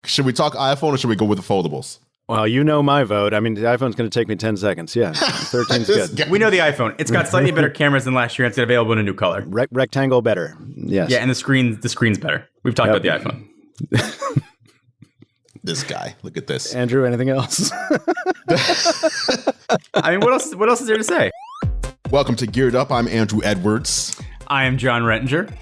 Should we talk iPhone or should we go with the foldables? Well, you know my vote. I mean, the iPhone's going to take me 10 seconds. Yeah, 13's good. We know the iPhone. It's got slightly better cameras than last year. It's available in a new color. Rectangle better. Yes. Yeah, and the screen's better. We've talked about the iPhone. This guy. Look at this. Andrew, anything else? I mean, what else is there to say? Welcome to Geared Up. I'm Andrew Edwards. I am John Rettinger.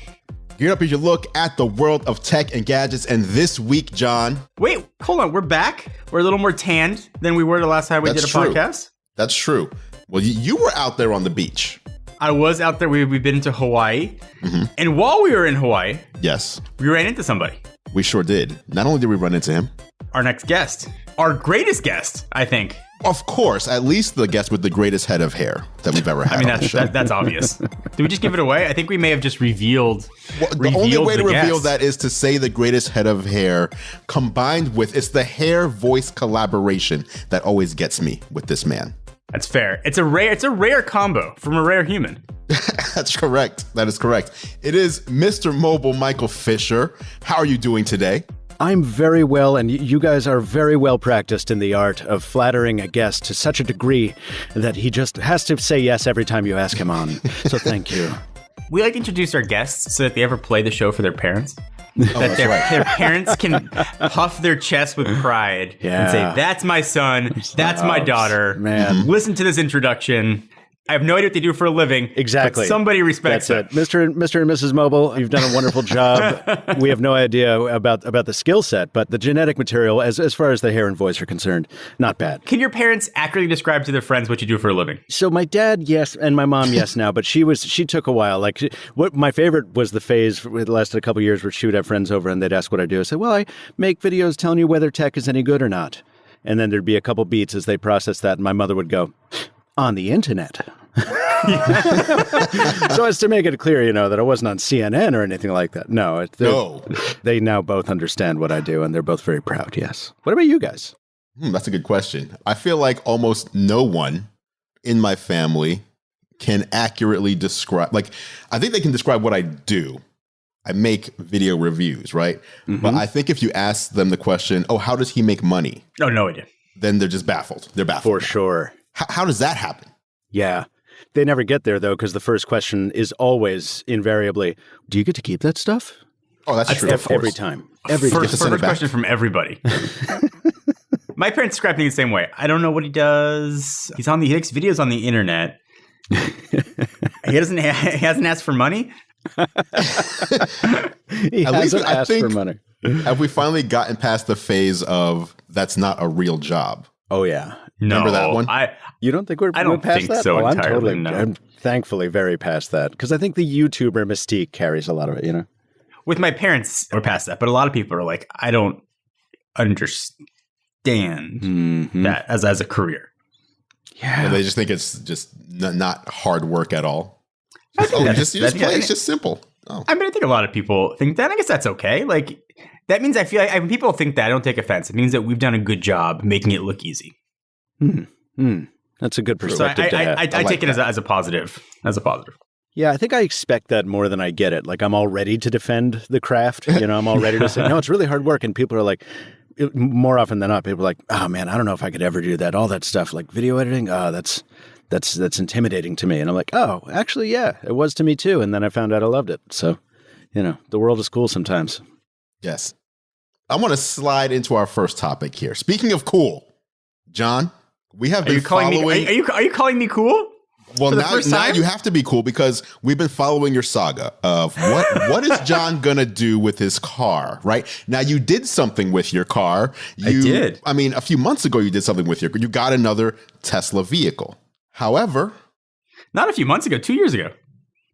Geared Up is your look at the world of tech and gadgets. And this week, John. Wait, hold on. We're back. We're a little more tanned than we were the last time we did a podcast. That's true. Well, you were out there on the beach. I was out there. We've been to Hawaii. Mm-hmm. And while we were in Hawaii, yes, we ran into somebody. We sure did. Not only did we run into him, our next guest, our greatest guest, I think. Of course, at least the guest with the greatest head of hair that we've ever had. I mean, that's obvious. Did we just give it away? I think we may have just revealed. Well, the only way to reveal that is to say the greatest head of hair combined with it's the hair voice collaboration that always gets me with this man. That's fair. It's a rare combo from a rare human. That's correct. That is correct. It is Mr. Mobile Michael Fisher. How are you doing today? I'm very well, and you guys are very well practiced in the art of flattering a guest to such a degree that he just has to say yes every time you ask him on. So thank you. We like to introduce our guests so that they ever play the show for their parents. That their parents can puff their chest with pride and say, that's my son, that's my daughter. Man. Listen to this introduction. I have no idea what they do for a living. Exactly. But somebody respects it. Mr. and Mrs. Mobile, you've done a wonderful job. We have no idea about the skill set, but the genetic material, as far as the hair and voice are concerned, not bad. Can your parents accurately describe to their friends what you do for a living? So my dad, yes, and my mom, yes now, but she took a while. Like, what my favorite was the phase that lasted a couple of years where she would have friends over and they'd ask what I do. I said, well, I make videos telling you whether tech is any good or not. And then there'd be a couple beats as they processed that, and my mother would go, on the internet. So as to make it clear, that I wasn't on CNN or anything like that. No. They now both understand what I do, and they're both very proud, yes. What about you guys? That's a good question. I feel like almost no one in my family can accurately describe, I think they can describe what I do. I make video reviews, right? Mm-hmm. But I think if you ask them the question, how does he make money? Oh, no idea. Then they're just baffled. They're baffled. For sure. How does that happen? Yeah. They never get there, though, because the first question is always invariably, do you get to keep that stuff? Oh, that's true. Every time. Every time. First question from everybody. My parents describe things the same way. I don't know what he does. He makes videos on the internet. He hasn't asked for money. He hasn't asked for money. Have we finally gotten past the phase of that's not a real job? Oh, yeah. Remember that one? You don't think we're past that? So I'm thankfully very past that, because I think the YouTuber mystique carries a lot of it, With my parents, we're past that, but a lot of people are like, I don't understand that as a career. Yeah. And they just think it's just not hard work at all. It's just simple. Oh. I mean, I think a lot of people think that. I guess that's okay. Like, that means I feel like when people think that, I don't take offense. It means that we've done a good job making it look easy. That's a good perspective to have. I take it as a positive. Yeah, I think I expect that more than I get it. Like, I'm all ready to defend the craft. I'm all ready to say, no, it's really hard work. And people are like, more often than not, people are like, oh man, I don't know if I could ever do that. All that stuff, like video editing, that's intimidating to me. And I'm like, oh, actually, yeah, it was to me too. And then I found out I loved it. So, the world is cool sometimes. Yes. I want to slide into our first topic here. Speaking of cool, John, we have been following... Are you calling me cool? Well, now you have to be cool, because we've been following your saga of what is John going to do with his car, right? Now, you did something with your car. I did. I mean, a few months ago, you did something with you got another Tesla vehicle. However... Not a few months ago, 2 years ago.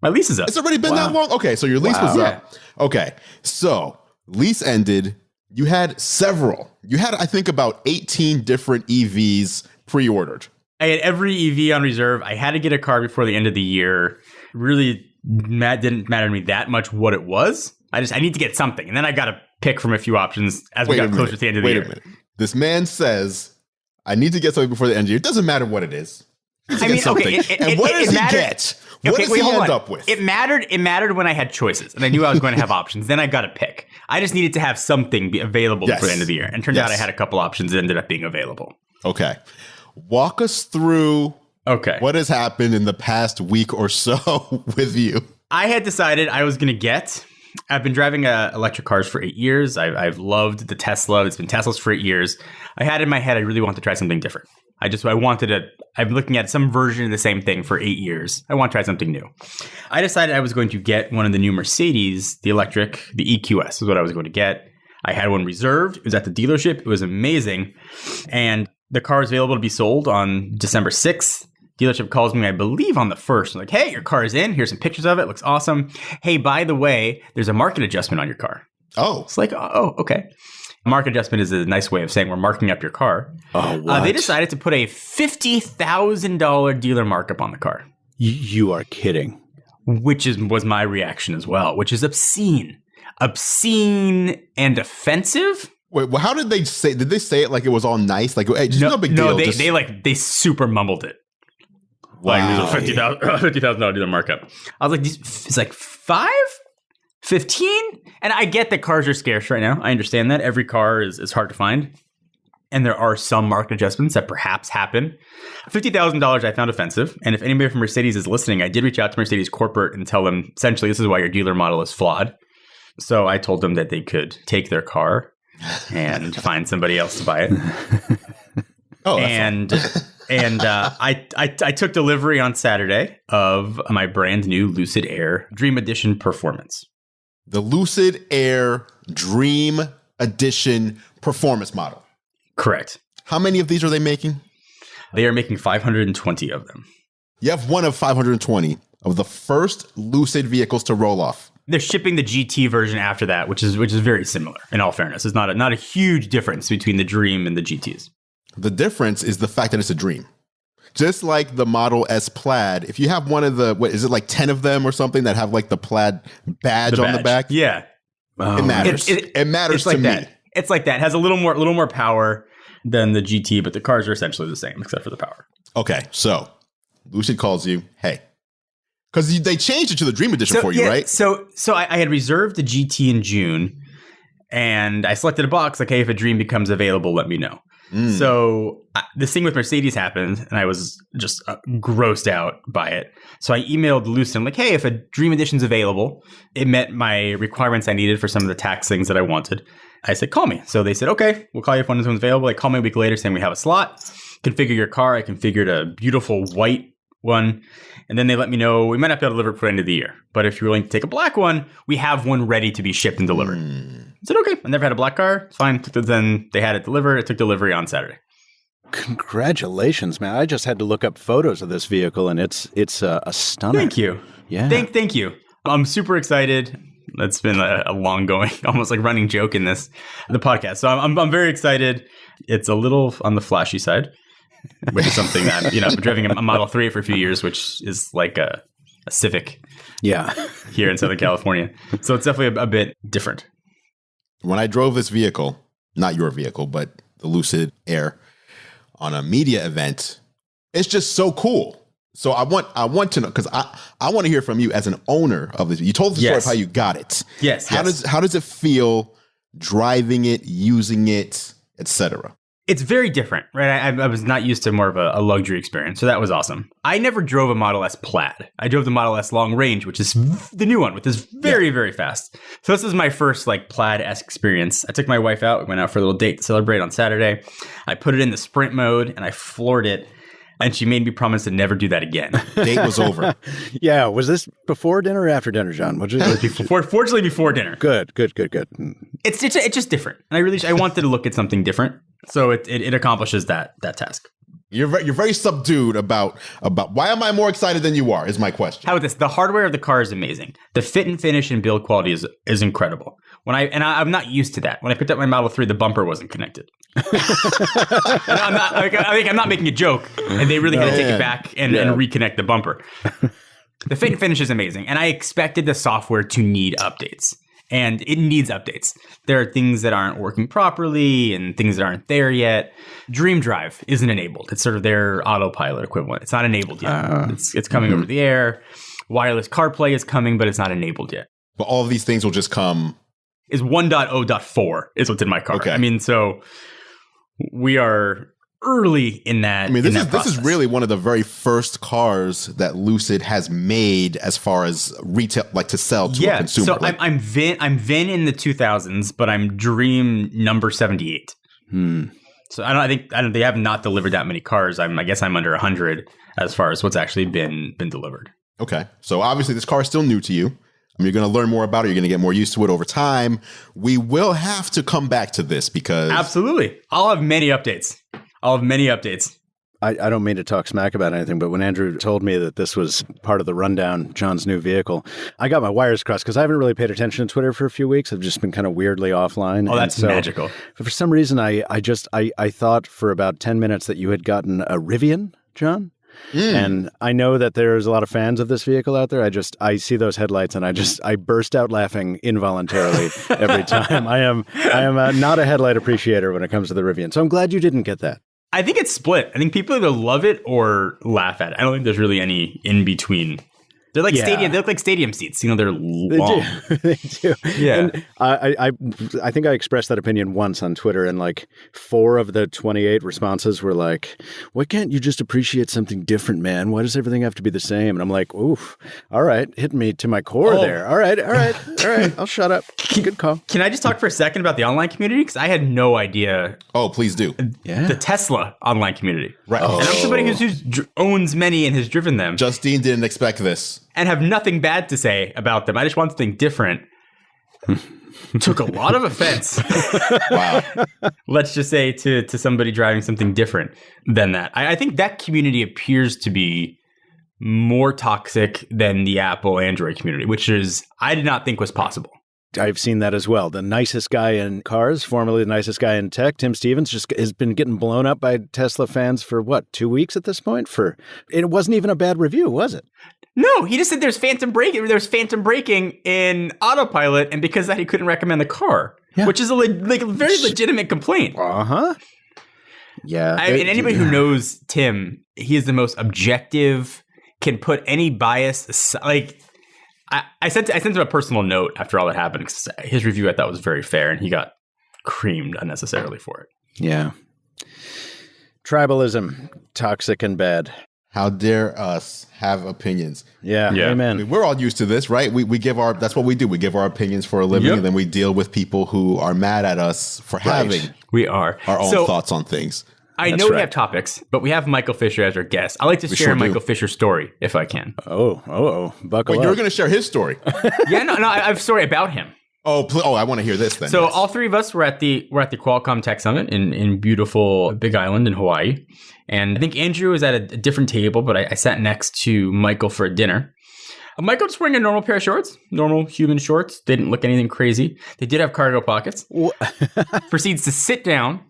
My lease is up. It's already been that long? Okay, so your lease was up. Okay, so lease ended. You had several. You had, I think, about 18 different EVs pre-ordered. I had every EV on reserve. I had to get a car before the end of the year. Really didn't matter to me that much what it was. I need to get something. And then I got to pick from a few options as we got closer to the end of the year. Wait a minute. This man says, I need to get something before the end of the year. It doesn't matter what it is. I mean, okay. And what does he get? What does he end up with? It mattered when I had choices, and I knew I was going to have options. Then I got to pick. I just needed to have something be available for the end of the year. And it turned out I had a couple options that ended up being available. Okay. Walk us through what has happened in the past week or so with you. I had decided I was going to I've been driving electric cars for 8 years. I've loved the Tesla. It's been Teslas for 8 years. I had in my head, I really want to try something different. I'm looking at some version of the same thing for 8 years. I want to try something new. I decided I was going to get one of the new Mercedes, the electric, the EQS is what I was going to get. I had one reserved. It was at the dealership. It was amazing. And the car is available to be sold on December 6th. Dealership calls me, I believe, on the 1st. I'm like, hey, your car is in. Here's some pictures of it. Looks awesome. Hey, by the way, there's a market adjustment on your car. Oh. It's like, oh, okay. Market adjustment is a nice way of saying we're marking up your car. Oh, what? They decided to put a $50,000 dealer markup on the car. You are kidding. Which was my reaction as well, which is obscene. Obscene and offensive. Wait, well, how did they say? Did they say it like it was all nice? Like, hey, just no big deal. No, they super mumbled it. Wow. Like, $50,000 dealer markup. I was like, it's like 5? 15? And I get that cars are scarce right now. I understand that. Every car is hard to find. And there are some market adjustments that perhaps happen. $50,000 I found offensive. And if anybody from Mercedes is listening, I did reach out to Mercedes corporate and tell them, essentially, this is why your dealer model is flawed. So I told them that they could take their car and find somebody else to buy it. Oh, I took delivery on Saturday of my brand new Lucid Air Dream Edition Performance. The Lucid Air Dream Edition Performance model. Correct. How many of these are they making? They are making 520 of them. You have one of 520 of the first Lucid vehicles to roll off. They're shipping the GT version after that, which is very similar. In all fairness, it's not a huge difference between the Dream and the GTs. The difference is the fact that it's a Dream. Just like the Model S Plaid, if you have one of the, what is it, like 10 of them or something that have like the Plaid badge on the back? Yeah. It matters. It matters to me. It's like that. It has a little more power than the GT, but the cars are essentially the same except for the power. Okay, so Lucid calls you, hey, because they changed it to the Dream Edition for you, right? So I had reserved the GT in June, and I selected a box like, hey, if a Dream becomes available, let me know. So this thing with Mercedes happened, and I was just grossed out by it. So I emailed Lucid. I'm like, hey, if a Dream Edition's available, it met my requirements I needed for some of the tax things that I wanted. I said, call me. So they said, okay, we'll call you if one's available. They called me a week later saying we have a slot. Configure your car. I configured a beautiful white one. And then they let me know we might have to deliver it for the end of the year. But if you're willing to take a black one, we have one ready to be shipped and delivered. I said, okay. I never had a black car. It's fine. Then they had it delivered. It took delivery on Saturday. Congratulations, man. I just had to look up photos of this vehicle, and it's a stunner. Thank you. Yeah. Thank you. I'm super excited. That's been a long going, almost like running joke in the podcast. So I'm very excited. It's a little on the flashy side, which is something that, I've been driving a Model 3 for a few years, which is like a Civic. Yeah. Here in Southern California. So it's definitely a bit different. When I drove this vehicle, not your vehicle, but the Lucid Air on a media event, it's just so cool. So I want to know, because I want to hear from you as an owner of this. You told the story of how you got it. Yes. How does it feel driving it, using it, etc.? It's very different, right? I was not used to more of a luxury experience, so that was awesome. I never drove a Model S Plaid. I drove the Model S Long Range, which is the new one, which is very, very fast. So this is my first Plaid-esque experience. I took my wife out. We went out for a little date to celebrate on Saturday. I put it in the sprint mode, and I floored it. And she made me promise to never do that again. Date was over. Yeah. Was this before dinner or after dinner, John? It was fortunately before dinner. Good. It's just different. And I wanted to look at something different. So it accomplishes that task. You're very subdued about why am I more excited than you are, is my question. How about this? The hardware of the car is amazing. The fit and finish and build quality is incredible. I'm not used to that. When I picked up my Model 3, the bumper wasn't connected. I'm not making a joke. And they really had to take it back and reconnect the bumper. The fit and finish is amazing. And I expected the software to need updates. And it needs updates. There are things that aren't working properly and things that aren't there yet. Dream Drive isn't enabled. It's sort of their autopilot equivalent. It's not enabled yet. It's coming over the air. Wireless CarPlay is coming, but it's not enabled yet. But all of these things will just come. Is 1.0.4 is what's in my car. Okay. I mean, so we are early in that. I mean, this is really one of the very first cars that Lucid has made as far as retail, like to sell to a consumer. So I'm Vin in the 2000s, but I'm Dream number 78. So I think they have not delivered that many cars. I guess I'm under 100 as far as what's actually been delivered. Okay. So obviously this car is still new to you. You're going to learn more about it. You're going to get more used to it over time. We will have to come back to this because... Absolutely. I'll have many updates. I don't mean to talk smack about anything, but when Andrew told me that this was part of the rundown, John's new vehicle, I got my wires crossed because I haven't really paid attention to Twitter for a few weeks. I've just been kind of weirdly offline. Oh, that's magical. But for some reason, I thought for about 10 minutes that you had gotten a Rivian, John. And I know that there's a lot of fans of this vehicle out there. I see those headlights and I burst out laughing involuntarily every time. I am not a headlight appreciator when it comes to the Rivian. So I'm glad you didn't get that. I think it's split. I think people either love it or laugh at it. I don't think there's really any in between. They're like stadium. They look like stadium seats. They're long. They do. Yeah. And I think I expressed that opinion once on Twitter, and like 4 of the 28 responses were like, "Why can't you just appreciate something different, man? Why does everything have to be the same?" And I'm like, "Oof, all right, hit me to my core there. All right, I'll shut up. Good call." Can I just talk for a second about the online community? Because I had no idea. Oh, please do. Yeah. The Tesla online community. Right. And I'm somebody who owns many and has driven them. Justine didn't expect this. And have nothing bad to say about them. I just want something different. Took a lot of offense. Wow. Let's just say to somebody driving something different than that. I think that community appears to be more toxic than the Apple Android community, which is I did not think was possible. I've seen that as well. The nicest guy in cars, formerly the nicest guy in tech, Tim Stevens, just has been getting blown up by Tesla fans for 2 weeks at this point? It wasn't even a bad review, was it? No, he just said there's phantom braking in autopilot, and because of that he couldn't recommend the car, which is a very legitimate complaint. Uh-huh. Yeah. And anybody who knows Tim, he is the most objective, can put any bias aside. I sent him a personal note after all that happened because his review I thought was very fair, and he got creamed unnecessarily for it. Yeah. Tribalism, toxic and bad. How dare us have opinions? Yeah. Yeah. Amen. I mean, we're all used to this, right? We give that's what we do. We give our opinions for a living, and then we deal with people who are mad at us for having We are our own thoughts on things. I know we have topics, but we have Michael Fisher as our guest. I like to share Michael Fisher's story if I can. Oh, buckle up. You're going to share his story. Yeah, no, I have a story about him. Oh, I want to hear this then. So all three of us were at the Qualcomm Tech Summit in beautiful Big Island in Hawaii. And I think Andrew was at a different table, but I sat next to Michael for dinner. Michael was wearing a normal pair of shorts, normal human shorts. They didn't look anything crazy. They did have cargo pockets. Proceeds to sit down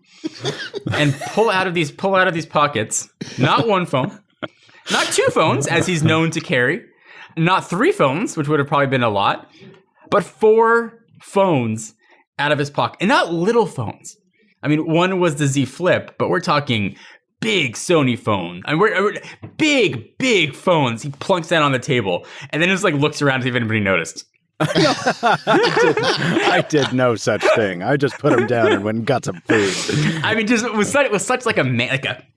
and pull out of these pockets, not one phone, not 2 phones, as he's known to carry, not 3 phones, which would have probably been a lot, but 4 phones out of his pocket, and not little phones. I mean, one was the Z Flip, but we're talking big Sony phone. I mean, we're big phones. He plunks that on the table, and then just looks around to see if anybody noticed. I did no such thing. I just put him down and went and got some food. I mean, it was such like a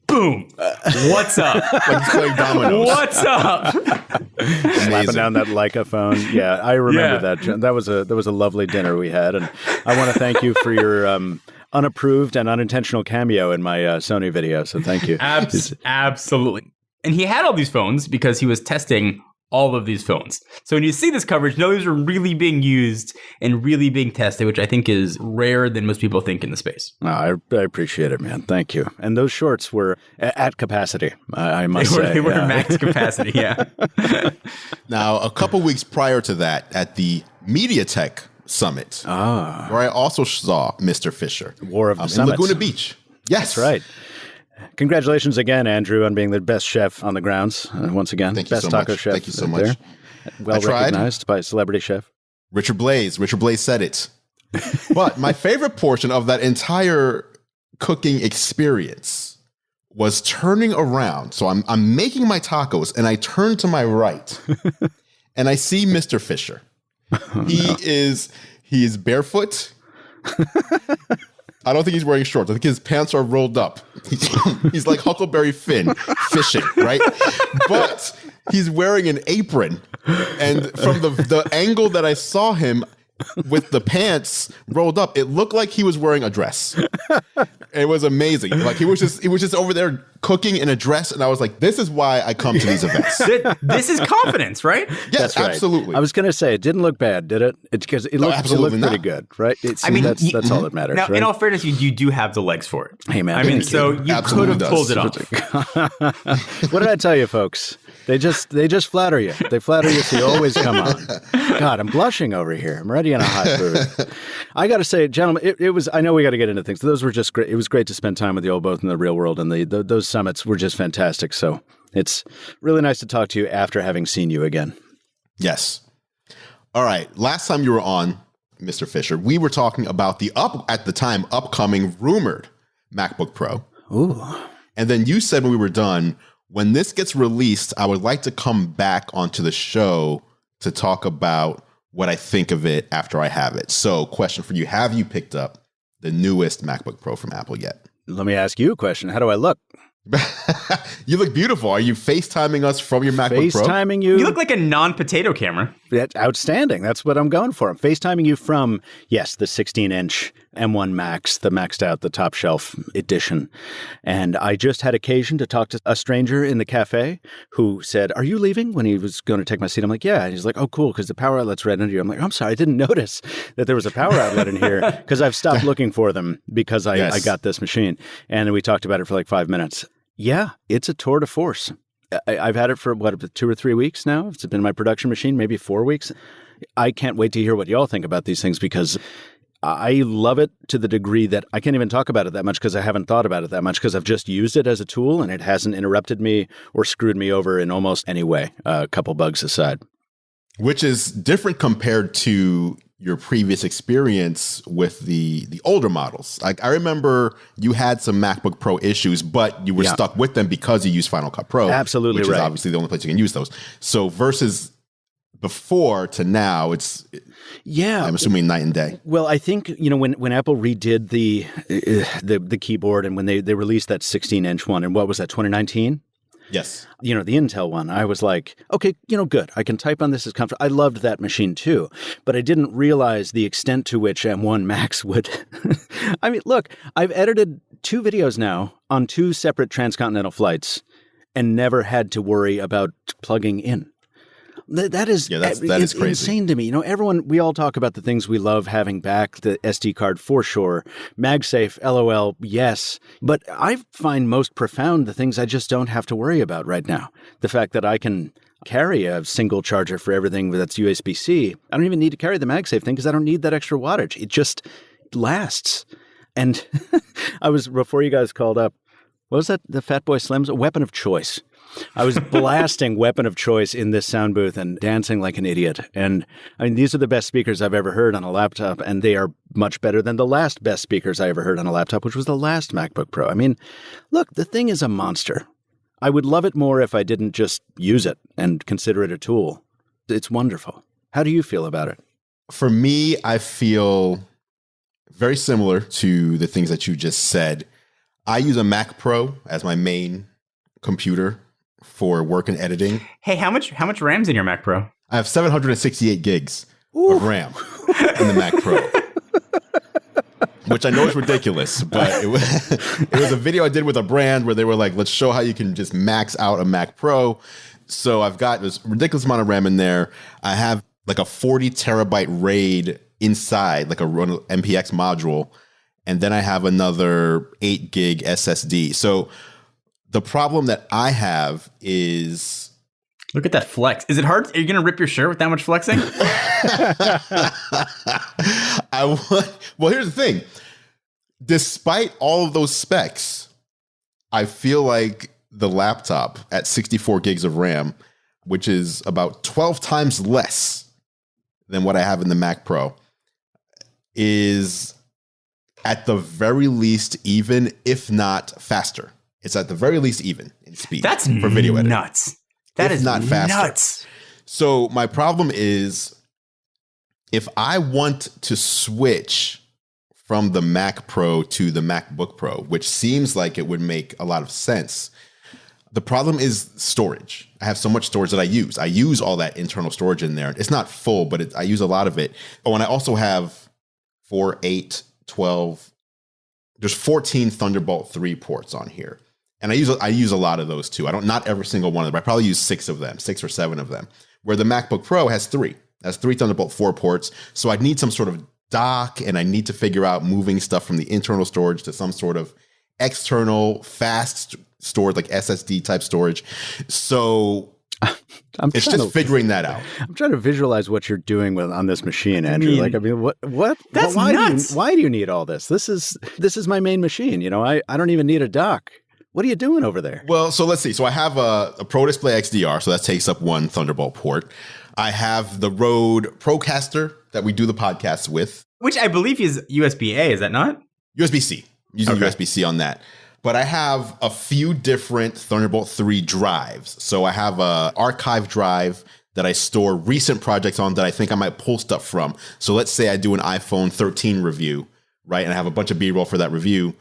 boom. What's up? Like playing dominoes. What's up? Slapping down that Leica phone. Yeah, I remember that. That was a lovely dinner we had, and I want to thank you for your unapproved and unintentional cameo in my Sony video. So thank you. Absolutely. And he had all these phones because he was testing all of these phones. So when you see this coverage, know these are really being used and really being tested, which I think is rarer than most people think in the space. No, I appreciate it, man. Thank you. And those shorts were at capacity, I must say. They were max capacity, yeah. Now, a couple weeks prior to that, at the MediaTek Summit, where I also saw Mr. Fisher. War of the in Summits. Laguna Beach. Yes. That's right. Congratulations again, Andrew, on being the best chef on the grounds. Once again, Thank you best so taco much. chef. Thank you so much. Well recognized by a celebrity chef. Richard Blaze said it. But my favorite portion of that entire cooking experience was turning around. So I'm making my tacos, and I turn to my right, and I see Mr. Fisher. He is barefoot. I don't think he's wearing shorts. I think his pants are rolled up. He's like Huckleberry Finn fishing, right? But he's wearing an apron. And from the angle that I saw him with the pants rolled up, it looked like he was wearing a dress. It was amazing. Like he was just over there cooking in a dress, and I was like, "This is why I come to these events." This is confidence, right? Yes, That's right. absolutely. I was going to say it didn't look bad, did it? It's because it looked pretty good, right? That's all that matters. Now, right? in all fairness, you do have the legs for it. Hey man, I mean, so you could have pulled it off. What did I tell you, folks? They just flatter you. They flatter you, so you always come on. God, I'm blushing over here. I'm already in a hot mood. I got to say, gentlemen, it was. I know we got to get into things. Those were just great. It was great to spend time with you all both in the real world, and those summits were just fantastic. So it's really nice to talk to you after having seen you again. Yes. All right. Last time you were on, Mr. Fisher, we were talking about the upcoming rumored MacBook Pro. Ooh. And then you said when we were done, when this gets released, I would like to come back onto the show to talk about what I think of it after I have it. So, question for you. Have you picked up the newest MacBook Pro from Apple yet? Let me ask you a question. How do I look? You look beautiful. Are you FaceTiming us from your MacBook Pro? FaceTiming you? You look like a non-potato camera. That's outstanding. That's what I'm going for. I'm FaceTiming you from, yes, the 16-inch M1 Max, the maxed out, the top shelf edition. And I just had occasion to talk to a stranger in the cafe who said, "Are you leaving?" when he was going to take my seat. I'm like, "Yeah." And he's like, "Oh, cool, because the power outlet's right under you." I'm like, "I'm sorry, I didn't notice that there was a power outlet in here because I've stopped looking for them because I got this machine." And we talked about it for like 5 minutes. Yeah, it's a tour de force. I've had it for, 2 or 3 weeks now? It's been my production machine, maybe 4 weeks. I can't wait to hear what y'all think about these things because I love it to the degree that I can't even talk about it that much because I haven't thought about it that much because I've just used it as a tool and it hasn't interrupted me or screwed me over in almost any way, a couple bugs aside. Which is different compared to your previous experience with the older models. Like I remember you had some MacBook Pro issues, but you were stuck with them because you used Final Cut Pro. Absolutely which right. is obviously the only place you can use those. So versus before to now, I'm assuming night and day. Well, I think, when Apple redid the keyboard and when they released that 16-inch one, and what was that, 2019? Yes. The Intel one, I was like, okay, good. I can type on this as comfortable. I loved that machine too, but I didn't realize the extent to which M1 Max would. I mean, look, I've edited 2 videos now on 2 separate transcontinental flights and never had to worry about plugging in. That is crazy. Insane to me. We all talk about the things we love having back, the SD card for sure, MagSafe, LOL, yes. But I find most profound the things I just don't have to worry about right now. The fact that I can carry a single charger for everything that's USB-C. I don't even need to carry the MagSafe thing because I don't need that extra wattage. It just lasts. And before you guys called up, what was that? The Fatboy Slim's? A weapon of choice. I was blasting Weapon of Choice in this sound booth and dancing like an idiot. And I mean, these are the best speakers I've ever heard on a laptop, and they are much better than the last best speakers I ever heard on a laptop, which was the last MacBook Pro. I mean, look, the thing is a monster. I would love it more if I didn't just use it and consider it a tool. It's wonderful. How do you feel about it? For me, I feel very similar to the things that you just said. I use a Mac Pro as my main computer for work and editing. Hey, how much RAM's in your Mac Pro? I have 768 gigs of RAM in the Mac Pro, which I know is ridiculous, but it was a video I did with a brand where they were like, let's show how you can just max out a Mac Pro. So I've got this ridiculous amount of RAM in there. I have like a 40 terabyte RAID inside, like a MPX module. And then I have another 8 gig SSD. So the problem that I have is... Look at that flex. Is it hard? Are you going to rip your shirt with that much flexing? Well, here's the thing. Despite all of those specs, I feel like the laptop at 64 gigs of RAM, which is about 12 times less than what I have in the Mac Pro, is at the very least even, if not faster. It's at the very least even in speed. That's for video editing. Nuts. That is not faster. nuts. So my problem is if I want to switch from the Mac Pro to the MacBook Pro, which seems like it would make a lot of sense, the problem is storage. I have so much storage that I use. I use all that internal storage in there. It's not full, but I use a lot of it. Oh, and I also have 4, 8, 12. There's 14 Thunderbolt 3 ports on here. And I use a lot of those too. Not every single one of them. I probably use 6 of them, 6 or 7 of them. Where the MacBook Pro has 3. Has 3 Thunderbolt 4 ports. So I'd need some sort of dock, and I need to figure out moving stuff from the internal storage to some sort of external fast storage, like SSD type storage. So it's just figuring that out. I'm trying to visualize what you're doing on this machine, Andrew. What? That's nuts. Why do you need all this? This is my main machine. I don't even need a dock. What are you doing over there? Well, so let's see. So I have a Pro Display XDR, so that takes up 1 Thunderbolt port. I have the Rode Procaster that we do the podcast with. Which I believe is USB-A, is that not? USB-C. Using USB-C on that. But I have a few different Thunderbolt 3 drives. So I have a archive drive that I store recent projects on that I think I might pull stuff from. So let's say I do an iPhone 13 review, right? And I have a bunch of B-roll for that review.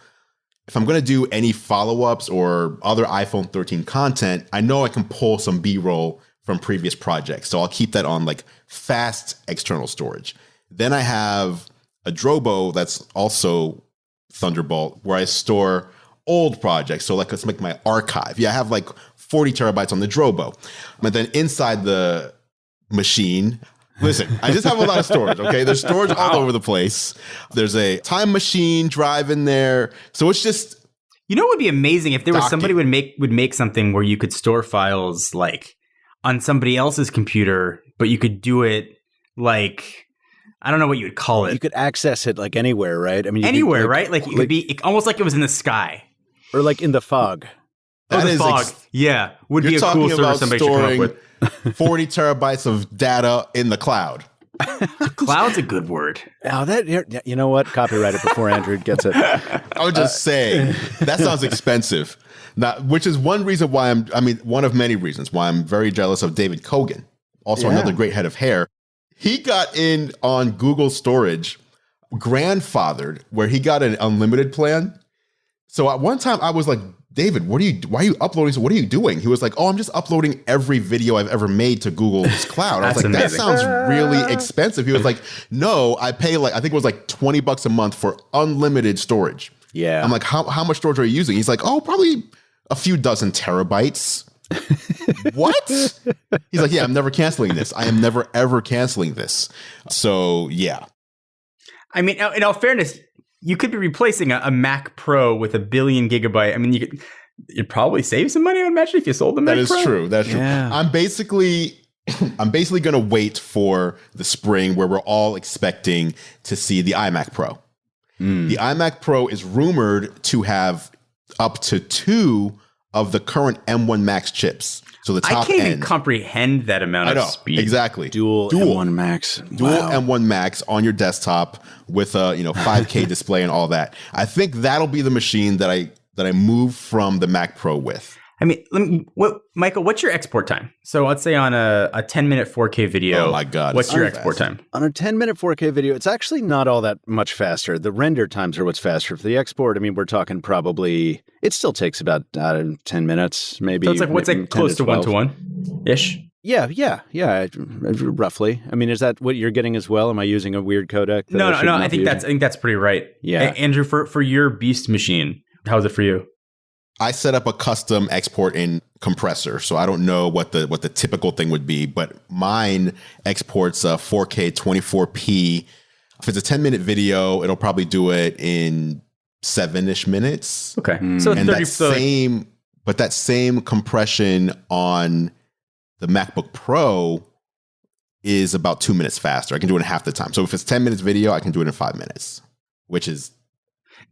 If I'm going to do any follow-ups or other iPhone 13 content, I know I can pull some B-roll from previous projects. So I'll keep that on like fast external storage. Then I have a Drobo that's also Thunderbolt where I store old projects. So like, let's make my archive. Yeah, I have like 40 terabytes on the Drobo. But then inside the machine, listen, I just have a lot of storage, okay? There's storage all over the place. There's a Time Machine drive in there. So it's just... You know what would be amazing if there was somebody would make something where you could store files like on somebody else's computer, but you could do it like... I don't know what you would call it. You could access it like anywhere, right? I mean, anywhere, right? Like it could be almost like it was in the sky. Or like in the fog. The fog. Yeah. Would be a cool service somebody should come up with. 40 terabytes of data in the cloud. Cloud's a good word. Now you know what? Copyright it before Andrew gets it. I was just saying, that sounds expensive. Now, which is one reason why one of many reasons why I'm very jealous of David Kogan. Also another great head of hair. He got in on Google Storage, grandfathered, where he got an unlimited plan. So at one time I was like, David, why are you uploading? So what are you doing? He was like, oh, I'm just uploading every video I've ever made to Google's cloud. I was like, amazing. That sounds really expensive. He was like, no, I pay I think it was like $20 a month for unlimited storage. Yeah. I'm like, how much storage are you using? He's like, oh, probably a few dozen terabytes. What? He's like, yeah, I'm never canceling this. I am never, ever canceling this. So, yeah. I mean, in all fairness, you could be replacing a Mac Pro with a billion gigabyte. I mean, you'd probably save some money, I would imagine, if you sold the Mac Pro. That is true. That's true. I'm basically going to wait for the spring where we're all expecting to see the iMac Pro. The iMac Pro is rumored to have up to 2 of the current M1 Max chips. So the top I can't end. even comprehend that amount of speed. Exactly. Dual M1 Max. Dual M1 Max on your desktop with a 5K display and all that. I think that'll be the machine that I move from the Mac Pro with. I mean, Michael, what's your export time? So let's say on a 10-minute 4K video. Oh my God. What's your export time? On a 10-minute 4K video, it's actually not all that much faster. The render times are what's faster. For the export, I mean, we're talking probably, it still takes about 10 minutes, maybe. So it's like, what's like close to 1-to-1-ish? Yeah, roughly. I mean, is that what you're getting as well? Am I using a weird codec? No. I think that's pretty right. Yeah. Andrew, for your Beast machine, how is it for you? I set up a custom export in compressor, so I don't know what the typical thing would be, but mine exports 4K 24p. If it's a 10-minute video, it'll probably do it in 7-ish minutes. Okay. So and that same compression on the MacBook Pro is about 2 minutes faster. I can do it in half the time. So if it's 10 minutes video, I can do it in 5 minutes, which is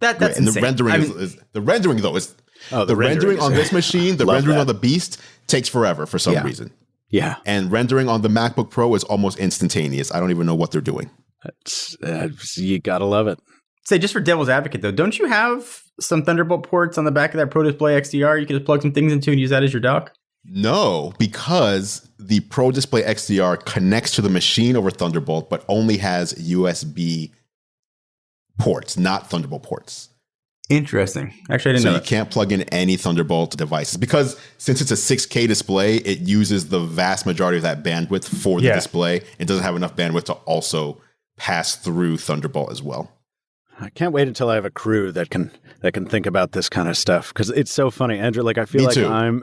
that's and insane. The rendering though is the rendering on this machine, the rendering on the Beast takes forever for some reason. Yeah. And rendering on the MacBook Pro is almost instantaneous. I don't even know what they're doing. You gotta love it. Say, just for devil's advocate though, don't you have some Thunderbolt ports on the back of that Pro Display XDR you can just plug some things into and use that as your dock? No, because the Pro Display XDR connects to the machine over Thunderbolt, but only has USB ports, not Thunderbolt ports. Interesting. Actually, I didn't know So you that. can't plug in any Thunderbolt devices because since it's a 6K display, it uses the vast majority of that bandwidth for the display. It doesn't have enough bandwidth to also pass through Thunderbolt as well. I can't wait until I have a crew that can think about this kind of stuff because it's so funny, Andrew. Like I feel like I'm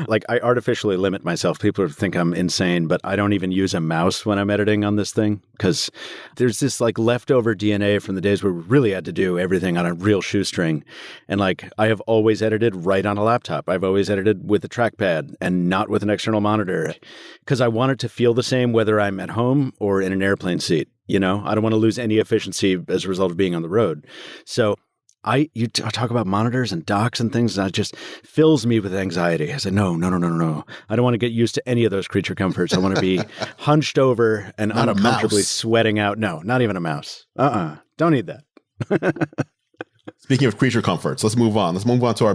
like I artificially limit myself. People think I'm insane, but I don't even use a mouse when I'm editing on this thing because there's this like leftover DNA from the days where we really had to do everything on a real shoestring. And like I have always edited right on a laptop. I've always edited with a trackpad and not with an external monitor because I want it to feel the same whether I'm at home or in an airplane seat. You know, I don't want to lose any efficiency as a result of being on the road. So you talk about monitors and docks and things, and it just fills me with anxiety. I said, no. I don't want to get used to any of those creature comforts. I want to be hunched over and uncomfortably sweating out. No, not even a mouse. Don't need that. Speaking of creature comforts, let's move on. Let's move on to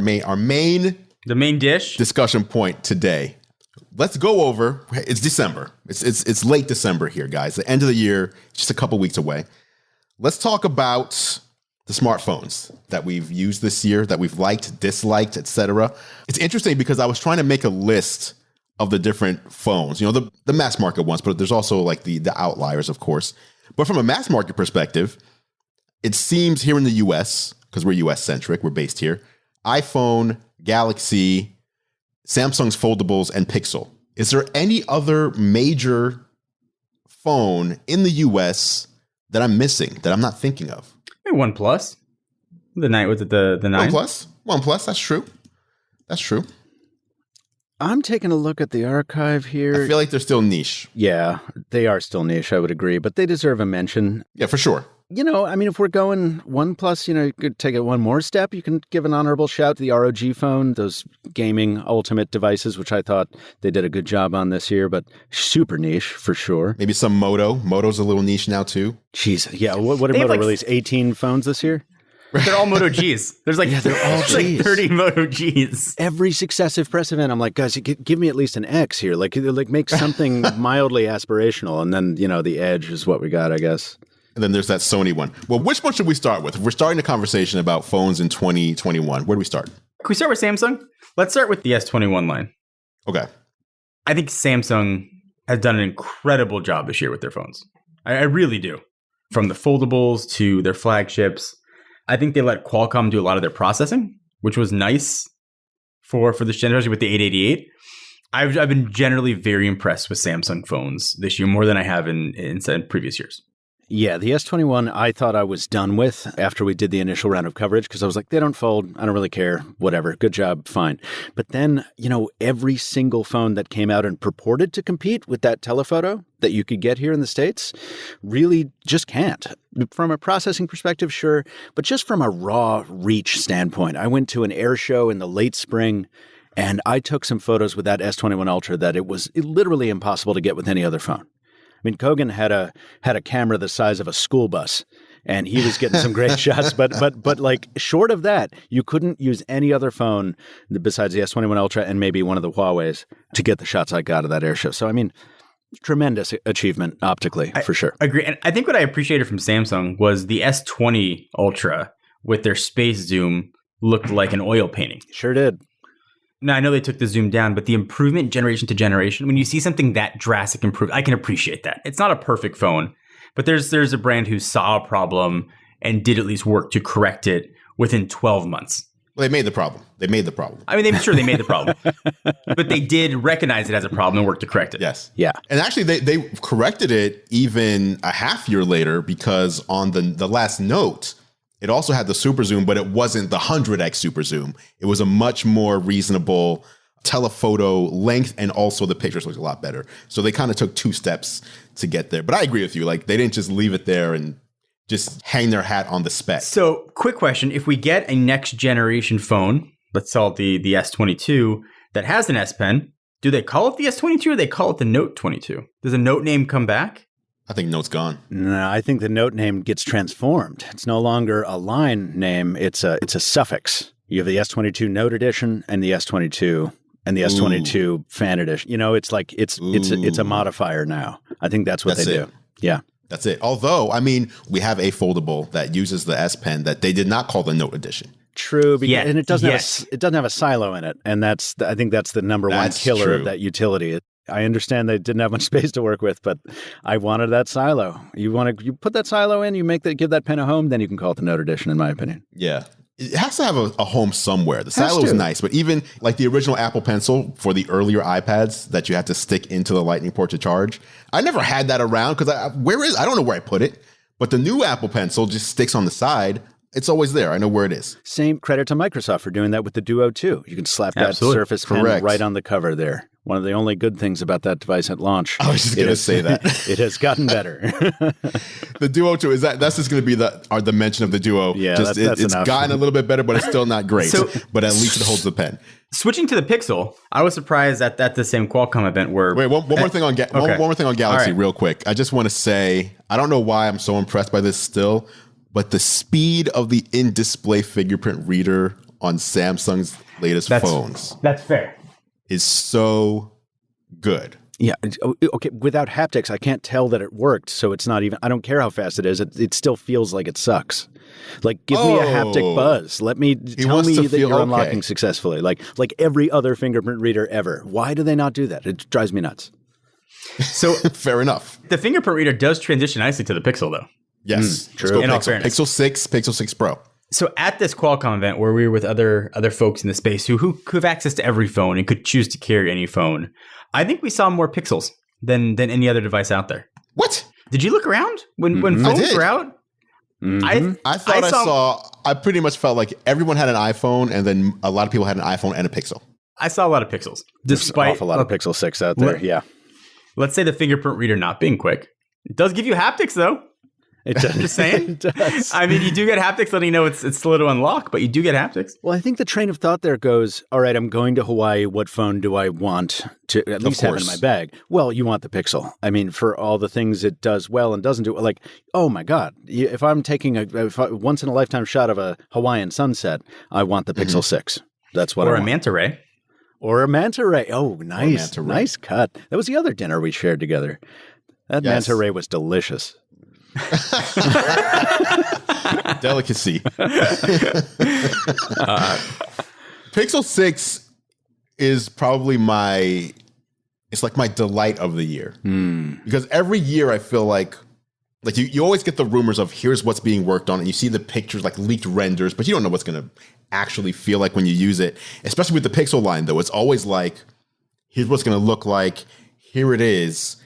the main dish discussion point today. Let's go over. It's December. It's late December here, guys. The end of the year, just a couple weeks away. Let's talk about the smartphones that we've used this year, that we've liked, disliked, etc. It's interesting because I was trying to make a list of the different phones. You know, the mass market ones, but there's also like the outliers, of course. But from a mass market perspective, it seems here in the US, because we're US centric, we're based here, iPhone, Galaxy, Samsung's foldables, and Pixel. Is there any other major phone in the US that I'm missing, that I'm not thinking of? Maybe OnePlus. The 9 with the 9. OnePlus, that's true. I'm taking a look at the archive here. I feel like they're still niche. Yeah, they are still niche, I would agree, but they deserve a mention. Yeah, for sure. You know, I mean, if we're going OnePlus, you know, you could take it one more step. You can give an honorable shout to the ROG phone, those gaming ultimate devices, which I thought they did a good job on this year, but super niche for sure. Maybe some Moto. Moto's a little niche now too. Jeez, yeah. What did Moto release? 18 phones this year? They're all Moto Gs. There's like, they're all Gs. Like 30 Moto Gs. Every successive press event, I'm like, guys, give me at least an X here. Like make something mildly aspirational. And then, you know, the Edge is what we got, I guess. And then there's that Sony one. Well, which one should we start with? If we're starting a conversation about phones in 2021, where do we start? Can we start with Samsung? Let's start with the S21 line. Okay. I think Samsung has done an incredible job this year with their phones. I really do. From the foldables to their flagships. I think they let Qualcomm do a lot of their processing, which was nice for this generation with the 888. I've been generally very impressed with Samsung phones this year, more than I have in previous years. Yeah, the S21 I thought I was done with after we did the initial round of coverage because I was like, they don't fold. I don't really care. Whatever. Good job. Fine. But then, you know, every single phone that came out and purported to compete with that telephoto that you could get here in the States really just can't. From a processing perspective, sure. But just from a raw reach standpoint, I went to an air show in the late spring and I took some photos with that S21 Ultra that it was literally impossible to get with any other phone. I mean, Kogan had a camera the size of a school bus, and he was getting some great shots. But like short of that, you couldn't use any other phone besides the S21 Ultra and maybe one of the Huawei's to get the shots I got of that air show. So I mean, tremendous achievement optically for sure. I agree, and I think what I appreciated from Samsung was the S20 Ultra with their space zoom looked like an oil painting. Sure did. Now, I know they took the zoom down, but the improvement generation to generation, when you see something that drastic improve, I can appreciate that. It's not a perfect phone, but there's a brand who saw a problem and did at least work to correct it within 12 months. Well, they made the problem. I mean, I'm sure they made the problem, but they did recognize it as a problem and work to correct it. Yes. Yeah. And actually, they corrected it even a half year later because on the last Note, it also had the super zoom, but it wasn't the 100x super zoom. It was a much more reasonable telephoto length, and also the pictures looked a lot better. So they kind of took 2 steps to get there. But I agree with you. Like, they didn't just leave it there and just hang their hat on the spec. So, quick question. If we get a next generation phone, let's call it the S22, that has an S Pen, do they call it the S22 or they call it the Note 22? Does the Note name come back? I think Note's gone. No, I think the Note name gets transformed. It's no longer a line name. It's a suffix. You have the S22 Note Edition and the S22, and the S22 Fan Edition. You know, it's like it's a modifier now. I think that's what they do. Yeah. That's it. Although, I mean, we have a foldable that uses the S Pen that they did not call the Note Edition. True, and it doesn't have a silo in it, and I think that's the number one killer of that utility. I understand they didn't have much space to work with, but I wanted that silo. You put that silo in, give that pen a home, then you can call it the Note Edition, in my opinion. Yeah. It has to have a home somewhere. The silo is nice, but even like the original Apple Pencil for the earlier iPads that you had to stick into the Lightning port to charge, I never had that around because I don't know where I put it. But the new Apple Pencil just sticks on the side. It's always there. I know where it is. Same credit to Microsoft for doing that with the Duo 2. You can slap that Surface Pen right on the cover there. One of the only good things about that device at launch. I was just going to say that. It has gotten better. The Duo 2, that's just going to be the mention of the Duo. Yeah, that's it's gotten a little bit better, but it's still not great. But at least it holds the pen. Switching to the Pixel, I was surprised at the same Qualcomm event where... Wait, one more thing on Galaxy real quick. I just want to say, I don't know why I'm so impressed by this still, but the speed of the in-display fingerprint reader on Samsung's latest phones. That's fair. Is so good. Yeah. Okay. Without haptics, I can't tell that it worked. So it's not even, I don't care how fast it is. It still feels like it sucks. Like, give me a haptic buzz. Tell me that you're unlocking successfully. Like every other fingerprint reader ever. Why do they not do that? It drives me nuts. So fair enough. The fingerprint reader does transition nicely to the Pixel, though. Yes. True. In all fairness. Pixel 6, Pixel 6 Pro. So at this Qualcomm event where we were with other folks in the space who have access to every phone and could choose to carry any phone, I think we saw more Pixels than any other device out there. What? Did you look around when phones were out? I pretty much felt like everyone had an iPhone, and then a lot of people had an iPhone and a Pixel. I saw a lot of Pixels. Despite an awful lot of Pixel 6 out there, yeah. Let's say the fingerprint reader not being quick. It does give you haptics, though. It does. Just saying. It does. I mean, you do get haptics letting you know it's slow to unlock, but you do get haptics. Well, I think the train of thought there goes, all right, I'm going to Hawaii. What phone do I want to at least have in my bag? Well, you want the Pixel. I mean, for all the things it does well and doesn't do, like, oh my God, if I'm taking a once in a lifetime shot of a Hawaiian sunset, I want the Pixel 6. That's what I want. Or a manta ray. Or a manta ray. Oh, nice. Nice cut. That was the other dinner we shared together. That manta ray was delicious. Delicacy. Pixel 6 is probably my delight of the year. Because every year I feel like you always get the rumors of here's what's being worked on, and you see the pictures, like leaked renders, but you don't know what's going to actually feel like when you use it. Especially with the Pixel line, though. It's always like, here's what's going to look like. Here it is.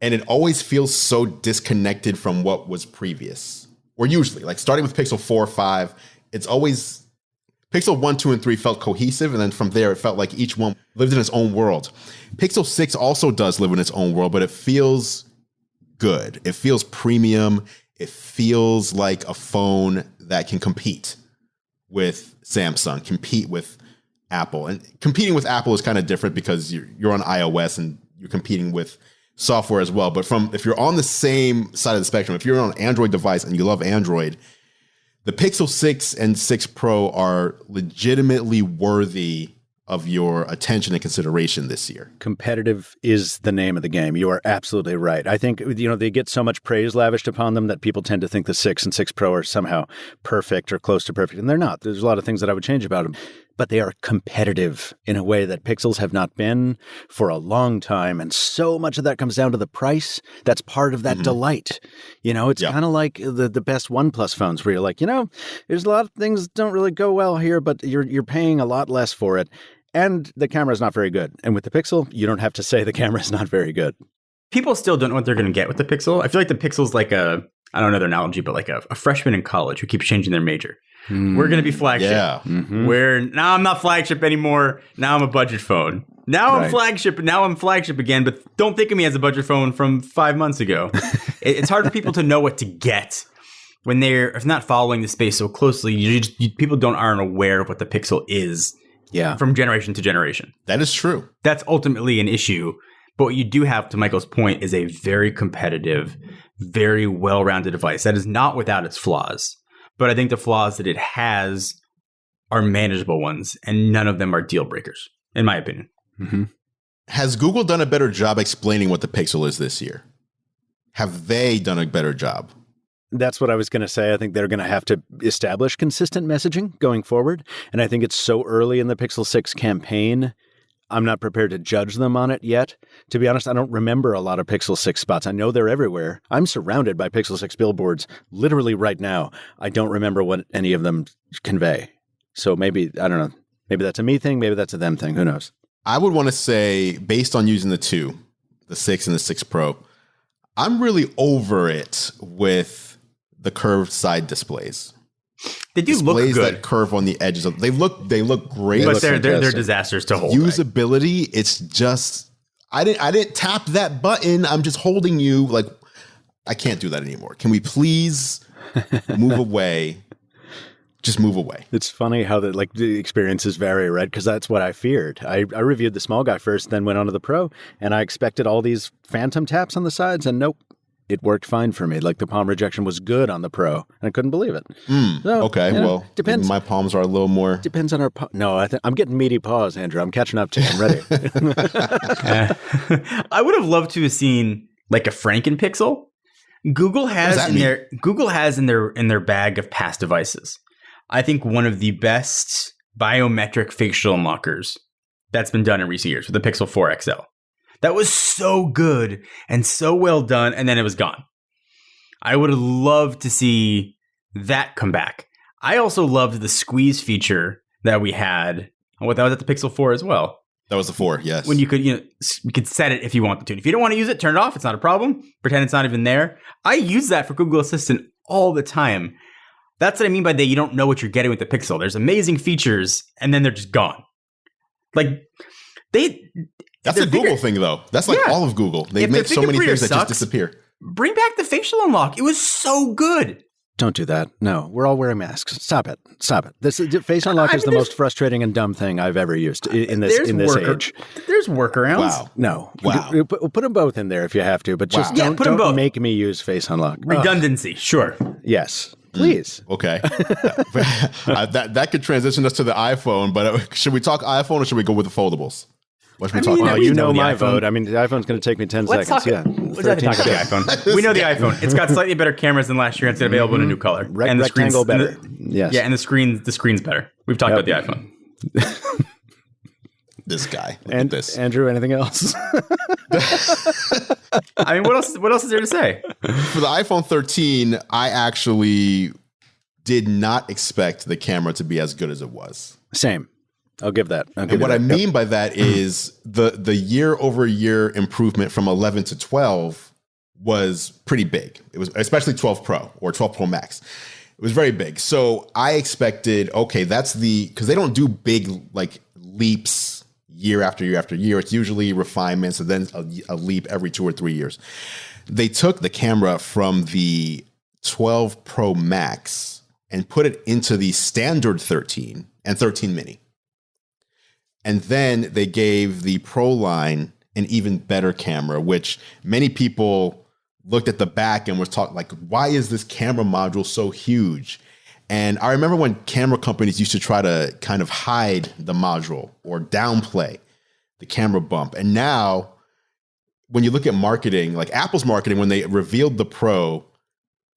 And it always feels so disconnected from what was previous. Or usually, like starting with Pixel 4, 5, it's always Pixel 1, 2, and 3 felt cohesive. And then from there, it felt like each one lived in its own world. Pixel 6 also does live in its own world, but it feels good. It feels premium. It feels like a phone that can compete with Samsung, compete with Apple. And competing with Apple is kind of different because you're on iOS and you're competing with software as well. But if you're on the same side of the spectrum, if you're on an Android device and you love Android, the Pixel 6 and 6 Pro are legitimately worthy of your attention and consideration this year. Competitive is the name of the game. You are absolutely right. I think, they get so much praise lavished upon them that people tend to think the 6 and 6 Pro are somehow perfect or close to perfect, and they're not. There's a lot of things that I would change about them. But they are competitive in a way that Pixels have not been for a long time. And so much of that comes down to the price. That's part of that delight. It's kind of like the best OnePlus phones where you're like, there's a lot of things that don't really go well here, but you're paying a lot less for it. And the camera is not very good. And with the Pixel, you don't have to say the camera is not very good. People still don't know what they're going to get with the Pixel. I feel like the Pixel's like I don't know their analogy, but like a freshman in college who keeps changing their major. We're going to be flagship. Yeah. Where now I'm not flagship anymore. Now I'm a budget phone. Now I'm flagship. Now I'm flagship again. But don't think of me as a budget phone from 5 months ago. It's hard for people to know what to get when they're not following the space so closely. People aren't aware of what the Pixel is. Yeah. From generation to generation. That is true. That's ultimately an issue. But what you do have, to Michael's point, is a very competitive, very well-rounded device that is not without its flaws. But I think the flaws that it has are manageable ones, and none of them are deal breakers. in my opinion. Mm-hmm. Has Google done a better job explaining what the Pixel is this year? Have they done a better job? That's what I was going to say. I think they're going to have to establish consistent messaging going forward. And I think it's so early in the Pixel 6 campaign. I'm not prepared to judge them on it yet. To be honest, I don't remember a lot of Pixel 6 spots. I know they're everywhere. I'm surrounded by Pixel 6 billboards literally right now. I don't remember what any of them convey. So maybe, I don't know, maybe that's a me thing. Maybe that's a them thing. Who knows? I would want to say, based on using the 2, the 6 and the 6 Pro, I'm really over it with the curved side displays. They do displays look good. That curve on the edges of they look great. But they're disasters to hold. Usability, it's just I didn't tap that button. I'm just holding you like I can't do that anymore. Can we please move away? Just move away. It's funny how the experiences vary, right? Because that's what I feared. I reviewed the small guy first, then went on to the Pro, and I expected all these phantom taps on the sides, and nope. It worked fine for me. Like the palm rejection was good on the Pro, and I couldn't believe it. So, okay, well, depends. My palms are a little more. Depends on our. No, I'm getting meaty paws, Andrew. I'm catching up to you. I'm ready. I would have loved to have seen like a Franken-Pixel. Google has in their bag of past devices. I think one of the best biometric facial unlockers that's been done in recent years with the Pixel 4 XL. That was so good and so well done, and then it was gone. I would have loved to see that come back. I also loved the squeeze feature that we had. That was at the Pixel 4 as well. That was the 4, yes. When you could set it if you wanted to. And if you don't want to use it, turn it off. It's not a problem. Pretend it's not even there. I use that for Google Assistant all the time. That's what I mean by you don't know what you're getting with the Pixel. There's amazing features, and then they're just gone. Like, That's a Google thing, though. That's like all of Google. They make so many things that just disappear. Bring back the facial unlock. It was so good. Don't do that. No, we're all wearing masks. Stop it. This face unlock is the most frustrating and dumb thing I've ever used in this age. There's workarounds. Wow. No. Wow. Put them both in there if you have to, but just don't make me use face unlock. Redundancy, sure. Yes. Please. Okay. that could transition us to the iPhone, but should we talk iPhone or should we go with the foldables? What should we talk about? You know my vote. I mean, the iPhone's going to take me 10 seconds. Let's talk about the iPhone. We know the iPhone. It's got slightly better cameras than last year. It's available in a new color. And the rectangle better. Yes. Yeah, and the screen's better. We've talked about the iPhone. This guy. Look this. Andrew, anything else? I mean, what else is there to say? For the iPhone 13, I actually did not expect the camera to be as good as it was. Same. I'll give that. And what I mean by that is the year-over-year improvement from 11 to 12 was pretty big. It was especially 12 Pro or 12 Pro Max. It was very big. So I expected, okay, because they don't do big like leaps year after year after year. It's usually refinements and then a leap every 2 or 3 years. They took the camera from the 12 Pro Max and put it into the standard 13 and 13 mini. And then they gave the Pro line an even better camera, which many people looked at the back and was talking like, why is this camera module so huge? And I remember when camera companies used to try to kind of hide the module or downplay the camera bump. And now when you look at marketing, like Apple's marketing, when they revealed the Pro,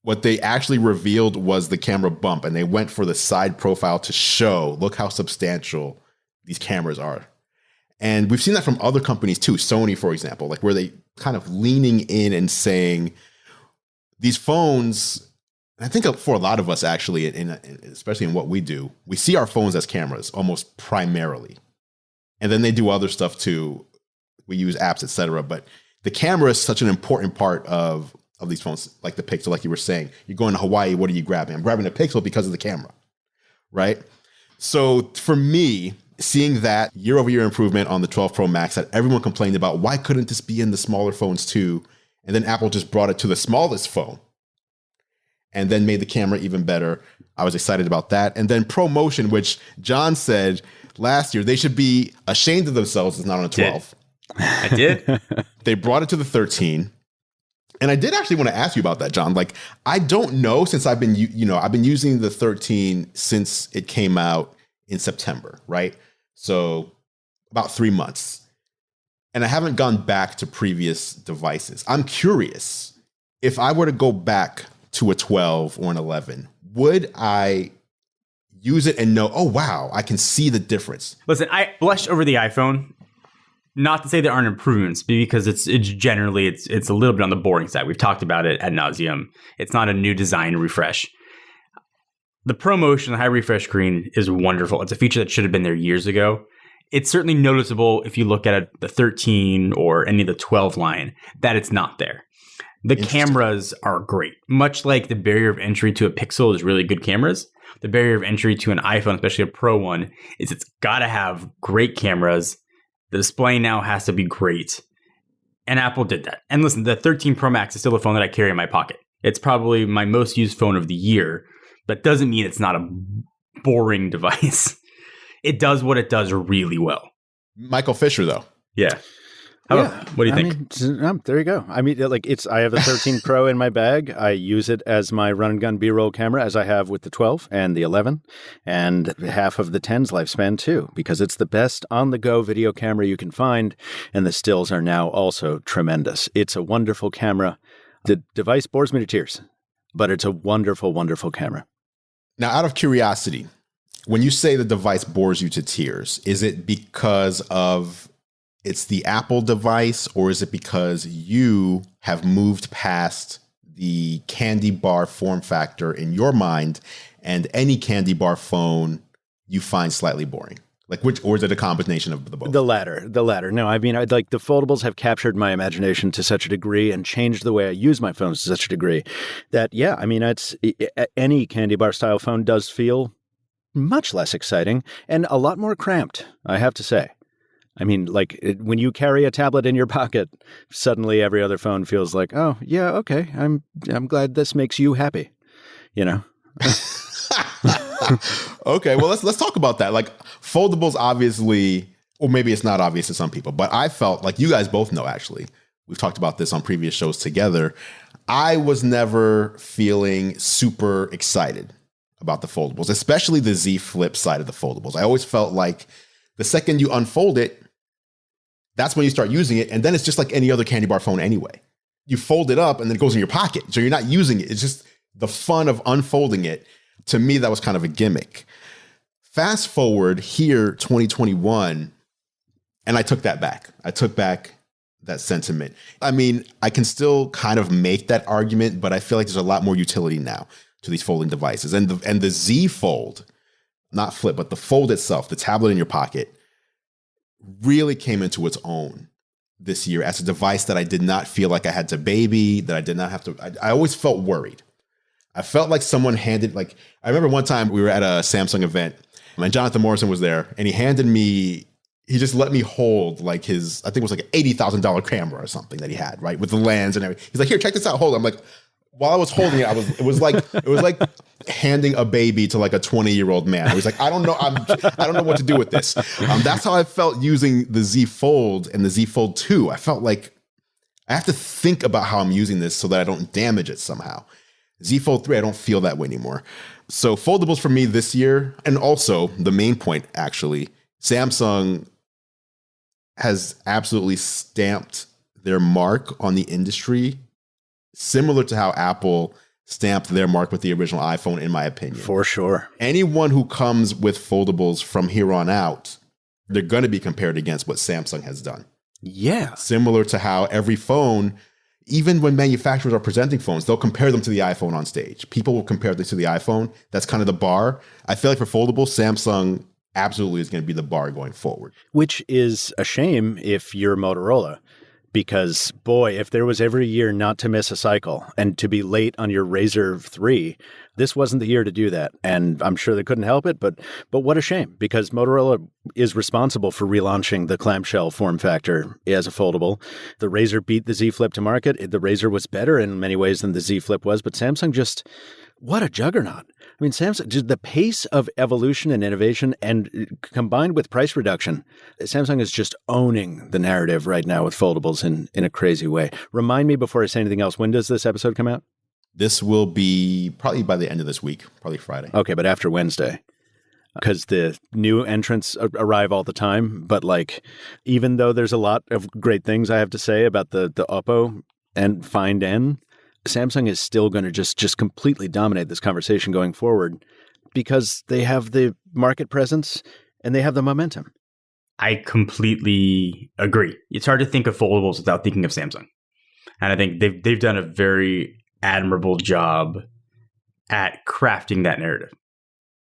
what they actually revealed was the camera bump. And they went for the side profile to show, look how substantial these cameras are. And we've seen that from other companies too. Sony, for example, like where they kind of leaning in and saying these phones, and I think for a lot of us actually, especially in what we do, we see our phones as cameras almost primarily. And then they do other stuff too. We use apps, etc. But the camera is such an important part of these phones, like the Pixel, like you were saying. You're going to Hawaii, what are you grabbing? I'm grabbing a Pixel because of the camera, right? So for me, seeing that year-over-year improvement on the 12 Pro Max that everyone complained about, why couldn't this be in the smaller phones too? And then Apple just brought it to the smallest phone and then made the camera even better. I was excited about that. And then ProMotion, which John said last year, they should be ashamed of themselves it's not on a 12. I did. They brought it to the 13. And I did actually want to ask you about that, John. Like, I don't know, since I've been using the 13 since it came out in September, right? So about 3 months, and I haven't gone back to previous devices. I'm curious, if I were to go back to a 12 or an 11, would I use it and know, oh, wow, I can see the difference? Listen, I blushed over the iPhone. Not to say there aren't improvements, because it's generally a little bit on the boring side. We've talked about it ad nauseum. It's not a new design refresh. The ProMotion, the high refresh screen, is wonderful. It's a feature that should have been there years ago. It's certainly noticeable if you look at the 13 or any of the 12 line that it's not there. The cameras are great. Much like the barrier of entry to a Pixel is really good cameras, the barrier of entry to an iPhone, especially a Pro one, is it's got to have great cameras. The display now has to be great. And Apple did that. And listen, the 13 Pro Max is still a phone that I carry in my pocket. It's probably my most used phone of the year. That doesn't mean it's not a boring device. It does what it does really well. Michael Fisher, though. Yeah. What do you think? There you go. I mean, I have the 13 Pro in my bag. I use it as my run and gun B-roll camera, as I have with the 12 and the 11, and half of the 10's lifespan too, because it's the best on-the-go video camera you can find, and the stills are now also tremendous. It's a wonderful camera. The device bores me to tears, but it's a wonderful, wonderful camera. Now, out of curiosity, when you say the device bores you to tears, is it because of it's the Apple device, or is it because you have moved past the candy bar form factor in your mind, and any candy bar phone you find slightly boring? Like or is it a combination of the both? The latter. No, I mean, the foldables have captured my imagination to such a degree and changed the way I use my phones to such a degree that, yeah, I mean, any candy bar style phone does feel much less exciting and a lot more cramped, I have to say. I mean, when you carry a tablet in your pocket, suddenly every other phone feels like, oh, yeah, okay, I'm glad this makes you happy, you know? Okay, well, let's talk about that. Like, foldables, obviously, or maybe it's not obvious to some people, but I felt like you guys both know, actually. We've talked about this on previous shows together. I was never feeling super excited about the foldables, especially the Z Flip side of the foldables. I always felt like the second you unfold it, that's when you start using it. And then it's just like any other candy bar phone anyway. You fold it up and then it goes in your pocket. So you're not using it. It's just the fun of unfolding it. To me, that was kind of a gimmick. Fast forward here, 2021, and I took that back. I took back that sentiment. I mean, I can still kind of make that argument, but I feel like there's a lot more utility now to these folding devices. And the Z Fold, not Flip, but the Fold itself, the tablet in your pocket, really came into its own this year as a device that I did not feel like I had to baby, that I did not have to. I always felt worried. I felt like someone handed, I remember one time we were at a Samsung event and Jonathan Morrison was there, and he just let me hold his, I think it was like an $80,000 camera or something that he had, right? With the lens and everything. He's like, here, check this out. Hold it. I'm like, while I was holding it, it was like handing a baby to like a 20-year-old man. He was like, I don't know what to do with this. That's how I felt using the Z Fold and the Z Fold 2. I felt like I have to think about how I'm using this so that I don't damage it somehow. Z Fold 3, I don't feel that way anymore. So foldables for me this year, and also the main point, actually, Samsung has absolutely stamped their mark on the industry, similar to how Apple stamped their mark with the original iPhone, in my opinion. For sure. Anyone who comes with foldables from here on out, they're going to be compared against what Samsung has done. Yeah. Similar to how every phone, even when manufacturers are presenting phones, they'll compare them to the iPhone on stage. People will compare this to the iPhone. That's kind of the bar. I feel like for foldables, Samsung absolutely is going to be the bar going forward. Which is a shame if you're Motorola. Because, boy, if there was every year not to miss a cycle and to be late on your Razr 3, this wasn't the year to do that. And I'm sure they couldn't help it, but what a shame, because Motorola is responsible for relaunching the clamshell form factor as a foldable. The Razr beat the Z Flip to market. The Razr was better in many ways than the Z Flip was, but Samsung just, what a juggernaut. I mean, Samsung, just the pace of evolution and innovation, and combined with price reduction, Samsung is just owning the narrative right now with foldables in a crazy way. Remind me before I say anything else, when does this episode come out? This will be probably by the end of this week, probably Friday. Okay, but after Wednesday. because the new entrants arrive all the time. But like, even though there's a lot of great things I have to say about the Oppo and Find N, Samsung is still going to just completely dominate this conversation going forward because they have the market presence and they have the momentum. I completely agree. It's hard to think of foldables without thinking of Samsung. And I think they've done a very admirable job at crafting that narrative.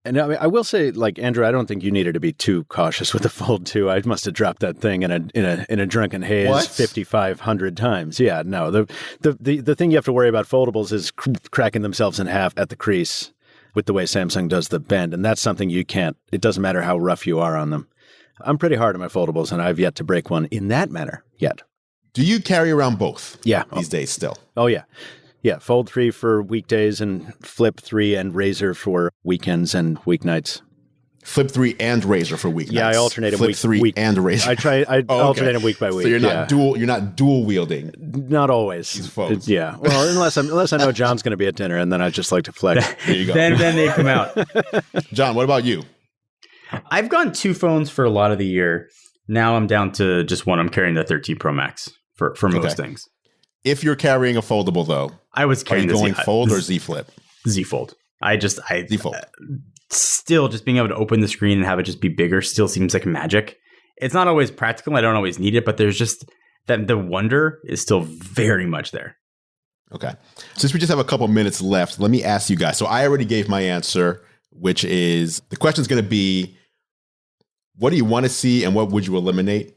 And I will say, like, Andrew, I don't think you needed to be too cautious with the Fold 2. I must have dropped that thing in a drunken haze 5,500 times. Yeah, no. The thing you have to worry about foldables is cracking themselves in half at the crease with the way Samsung does the bend. And that's something you can't. It doesn't matter how rough you are on them. I'm pretty hard on my foldables, and I've yet to break one in that manner yet. Do you carry around both? Yeah. These days still? Oh, yeah. Yeah, Fold 3 for weekdays and Flip 3 and Razr for weekends and weeknights. Flip 3 and Razr for weeknights. Yeah, I alternate them Flip 3 and Razr. I alternate them week by week. So you're not dual wielding. Not always. These phones. Yeah. Well, unless I know John's going to be at dinner, and then I just like to flex. There you go. Then they come out. John, what about you? I've gone 2 phones for a lot of the year. Now I'm down to just one. I'm carrying the 13 Pro Max for most things. If you're carrying a foldable, though, I was carrying are you going Fold or Z Flip? Z Fold. Z Fold. Still, just being able to open the screen and have it just be bigger still seems like magic. It's not always practical. I don't always need it, but there's just that the wonder is still very much there. Okay. Since we just have a couple minutes left, let me ask you guys. So I already gave my answer, which is the question is going to be, what do you want to see and what would you eliminate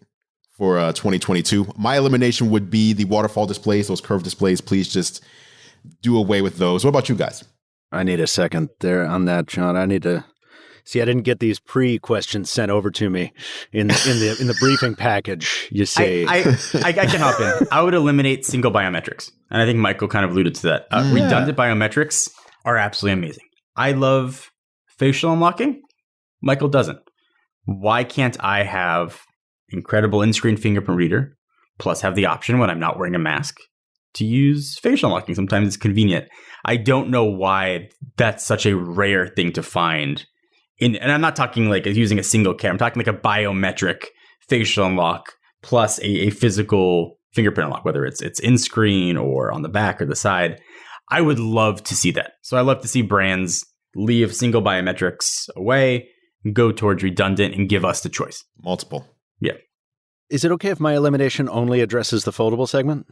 for 2022? My elimination would be the waterfall displays, those curved displays. Please just do away with those. What about you guys? I need a second there on that, John. I need to see. I didn't get these pre-questions sent over to me in the briefing package. You see, I can hop in. I would eliminate single biometrics, and I think Michael kind of alluded to that. Redundant biometrics are absolutely amazing. I love facial unlocking. Michael doesn't. Why can't I have incredible in-screen fingerprint reader, plus have the option when I'm not wearing a mask to use facial unlocking? Sometimes it's convenient. I don't know why that's such a rare thing to find. And I'm not talking like using a single camera. I'm talking like a biometric facial unlock plus a physical fingerprint unlock, whether it's in-screen or on the back or the side. I would love to see that. So I love to see brands leave single biometrics away, go towards redundant, and give us the choice. Multiple. Yeah. Is it okay if my elimination only addresses the foldable segment?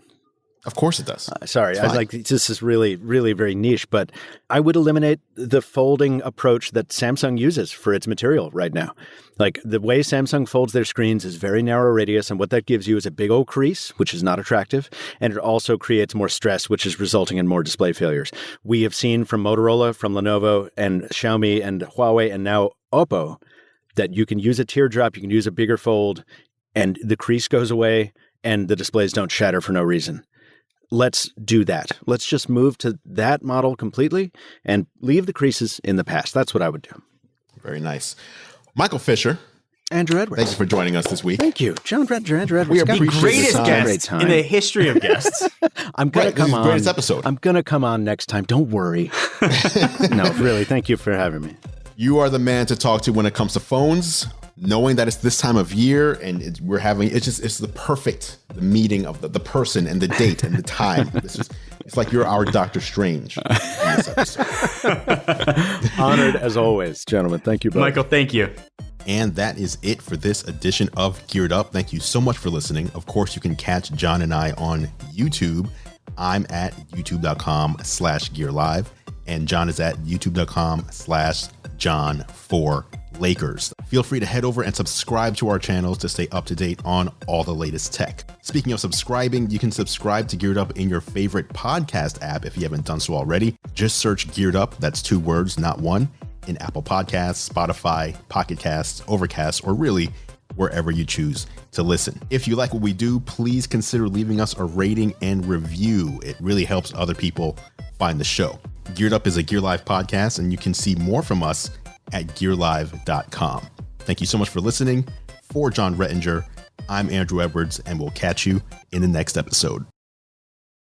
Of course it does. Sorry, I was like, this is really, really very niche, but I would eliminate the folding approach that Samsung uses for its material right now. Like the way Samsung folds their screens is very narrow radius, and what that gives you is a big old crease, which is not attractive, and it also creates more stress, which is resulting in more display failures. We have seen from Motorola, from Lenovo, and Xiaomi, and Huawei, and now Oppo, that you can use a teardrop, you can use a bigger fold, and the crease goes away, and the displays don't shatter for no reason. Let's do that. Let's just move to that model completely and leave the creases in the past. That's what I would do. Very nice. Michael Fisher. Andrew Edwards. Thank you for joining us this week. Thank you. John Andrew Edwards. We appreciate the greatest guest in the history of guests. I'm going to come on. Greatest episode. I'm going to come on next time. Don't worry. No, really. Thank you for having me. You are the man to talk to when it comes to phones, knowing that it's this time of year and it's the meeting of the person and the date and the time. It's like you're our Dr. Strange in this episode. Honored as always, gentlemen. Thank you both. Michael, thank you. And that is it for this edition of Geared Up. Thank you so much for listening. Of course, you can catch John and I on YouTube. I'm at youtube.com/GearLive and John is at youtube.com/John4Lakers. Feel free to head over and subscribe to our channels to stay up to date on all the latest tech. Speaking of subscribing, you can subscribe to Geared Up in your favorite podcast app if you haven't done so already. Just search Geared Up, that's 2 words, not one, in Apple Podcasts, Spotify, Pocket Casts, Overcast, or really wherever you choose to listen. If you like what we do, please consider leaving us a rating and review. It really helps other people find the show. Geared Up is a Gear Live podcast, and you can see more from us at gearlive.com. Thank you so much for listening. For John Rettinger, I'm Andrew Edwards, and we'll catch you in the next episode.